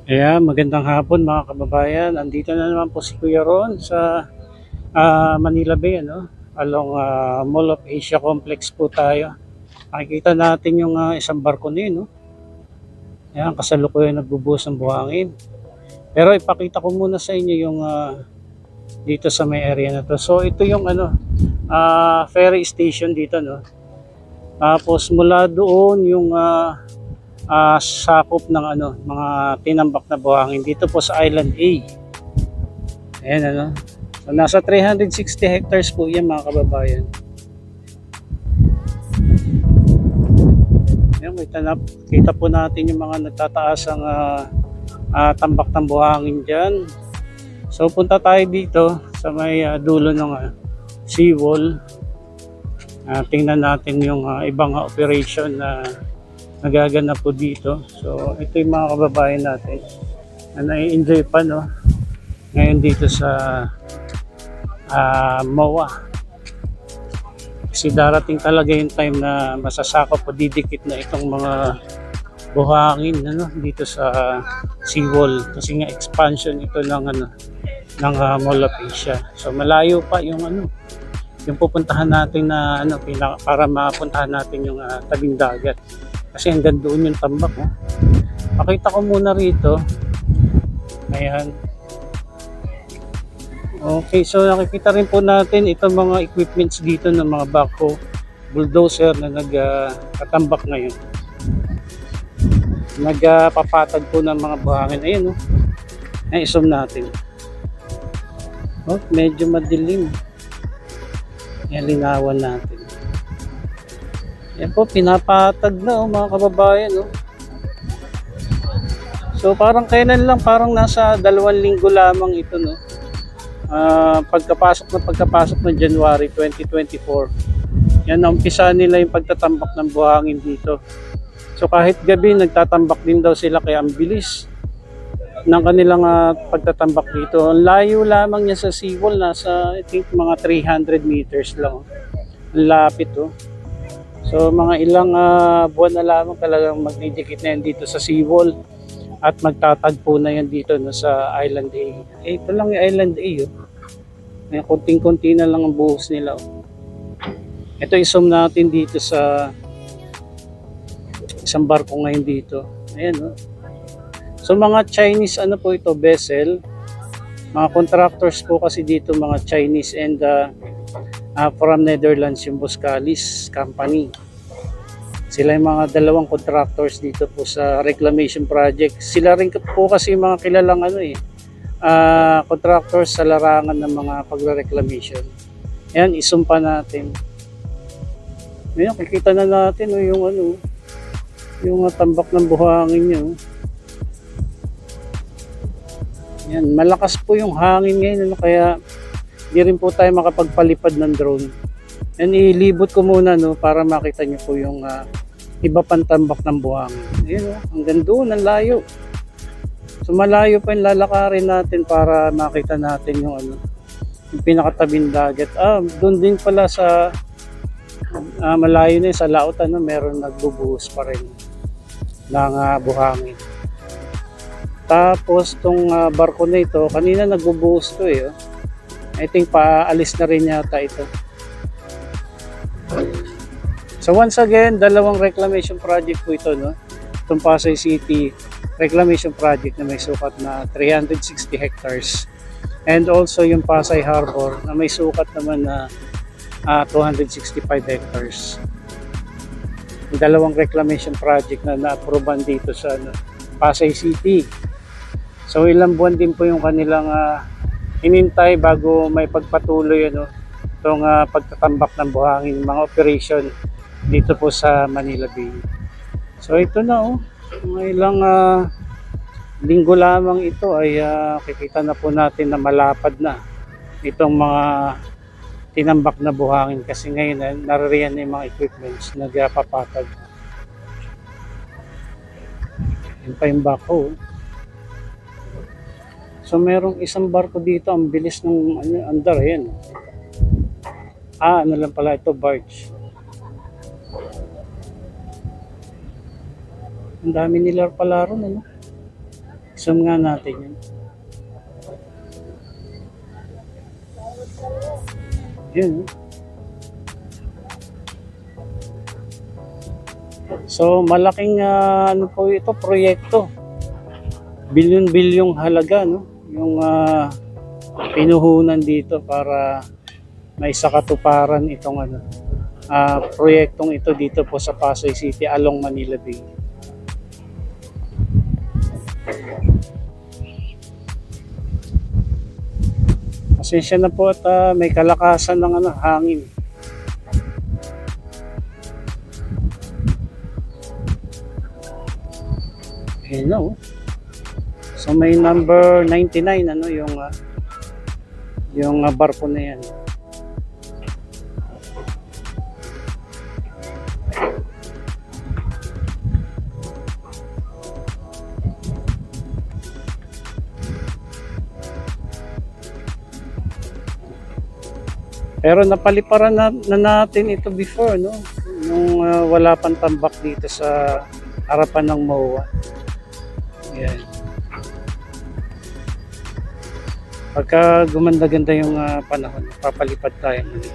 Magandang hapon mga kababayan. Andito na naman po si Kuya Ron sa Manila Bay, ano? Along Mall of Asia Complex po tayo. Makikita natin yung isang barko na yun, no? Ayan, kasalukuyan nagbubuhos ng buhangin. Pero ipakita ko muna sa inyo yung dito sa may area na to. So ito yung ferry station dito, no? Tapos mula doon yung sakop ng mga tinambak na buhangin dito po sa Island A. Ayan, ano. So, nasa 360 hectares po yan mga kababayan. Ayan, kita po natin yung mga nagtataas ang tambak ng buhangin dyan. So punta tayo dito sa may dulo ng seawall. Tingnan natin yung ibang operation na nagaganap po dito. So ito yung mga kababayan natin na nai-enjoy pa, no, ngayon dito sa MOA. Kasi darating talaga yung time na masasakop o didikit na itong mga buhangin, ano, dito sa seawall kasi nga expansion ito ng Mall of Asia. So malayo pa yung yung pupuntahan natin na para mapuntahan natin yung tabing dagat. Kasi hanggang doon yung tambak, oh. Pakita ko muna rito. Ayan. Okay, so nakikita rin po natin itong mga equipments dito ng mga backhoe, bulldozer na nagkatambak ngayon. Nagpapatag po ng mga buhangin. Ayun, oh. Ay, zoom natin. Oh, medyo madilim. Ayan, linawan natin. Yan po, pinapatag na, oh, mga kababayan, oh. So parang kailan lang, parang nasa 2 linggo lamang ito, no. Pagkapasok ng January 2024, yan, umpisa nila yung pagtatambak ng buhangin dito. So kahit gabi nagtatambak din daw sila, kaya ang bilis ng kanilang pagtatambak dito. Ang layo lamang niya sa seawall, nasa I think mga 300 meters lang, oh. Lapit, oh. So mga ilang buwan na lamang talagang magdidikit na yan dito sa seawall at magtatagpo na yan dito, no, sa Island A. Ito lang yung Island A, oh. May konting-konti na lang ang buhos nila, oh. Ito i-zoom natin dito sa isang barko ngayon dito. Ayan, oh. So mga Chinese po ito, vessel. Mga contractors po kasi dito, mga Chinese and from Netherlands, yung Boskalis Company. Sila yung mga dalawang contractors dito po sa reclamation project. Sila rin po kasi yung mga kilalang contractors sa larangan ng mga pagre-reclamation. Ayan, isumpa natin. Ayan, kikita na natin, oh, yung tambak ng buhangin niya, oh. Ayan, malakas po yung hangin ngayon, ano, kaya di rin po tayo makapagpalipad ng drone. And ilibot ko muna, no, para makita niyo po yung iba pang tambak ng buhangin. Ayun, oh, hanggang doon, ang layo. So malayo pa yung lalakarin natin para makita natin yung yung pinakatabing dagat. Doon din pala sa malayo na sa laot, meron nagbubuhos pa rin ng buhangin. Tapos tong barko na ito, kanina nagbubuhos to, oh. I think paalis na rin yata ito. So once again, dalawang reclamation project po ito, no? Itong Pasay City reclamation project na may sukat na 360 hectares. And also yung Pasay Harbor na may sukat naman na 265 hectares. Yung dalawang reclamation project na na-approvean dito sa Pasay City. So ilang buwan din po yung kanilang inintay bago may pagpatuloy itong pagtatambak ng buhangin, mga operation dito po sa Manila Bay. So ito na, oh, mga ilang linggo lamang ito ay kikita na po natin na malapad na itong mga tinambak na buhangin kasi ngayon naririyan na yung mga equipments nagpapatag. Yun pa yung backhoe. So merong isang barko dito, ang bilis ng andar, yan. Ano lang pala ito, barge. Ang dami nila pala ron, ano. Zoom nga natin yun. Yun. So malaking ano po ito, proyekto. Bilyon-bilyong halaga, no? Yung pinuhunan dito para may sakatuparan itong proyektong ito dito po sa Pasay City along Manila Bay. Pasensya na po at may kalakasan ng hangin. Hello. So may number 99 yung barko na yan. Pero napaliparan na natin ito before, no? Nung wala pang tambak dito sa harapan ng MOA. Yan. Pagka gumanda-ganda yung panahon, papalipad tayo muli.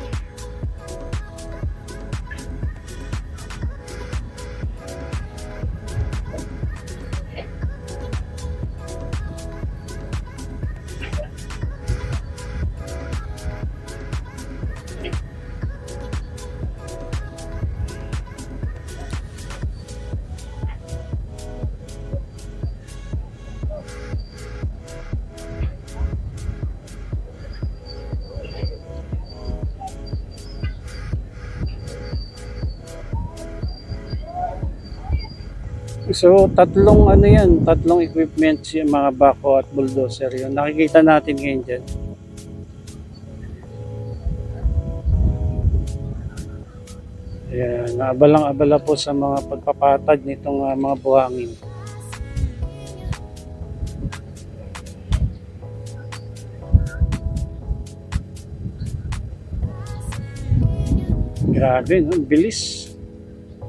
So tatlong tatlong equipments yung mga backhoe at bulldozer yun. Nakikita natin ngayon dyan. Ayan, naabalang-abala po sa mga pagpapatag nitong mga buhangin. Grabe, no? Bilis.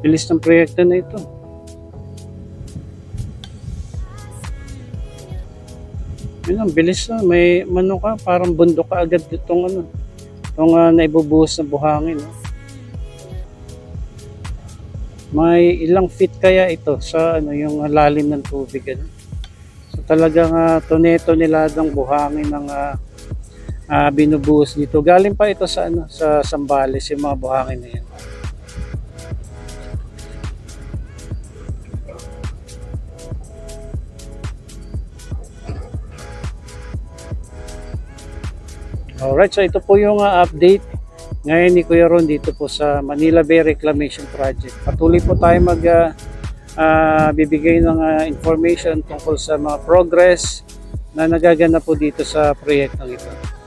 Bilis ng proyekto na ito. Yun ang bilis na. May parang bundok ka agad itong naibubuhos na buhangin. No? May ilang feet kaya ito sa yung lalim ng tubig. So talagang tonetoneladang buhangin ng binubuhos dito. Galing pa ito sa sa Zambales yung mga buhangin na yan. Alright, so ito po yung update ngayon ni Kuya Ron dito po sa Manila Bay Reclamation Project. Patuloy po tayo bibigay ng information tungkol sa mga progress na nagaganap po dito sa proyektong ito.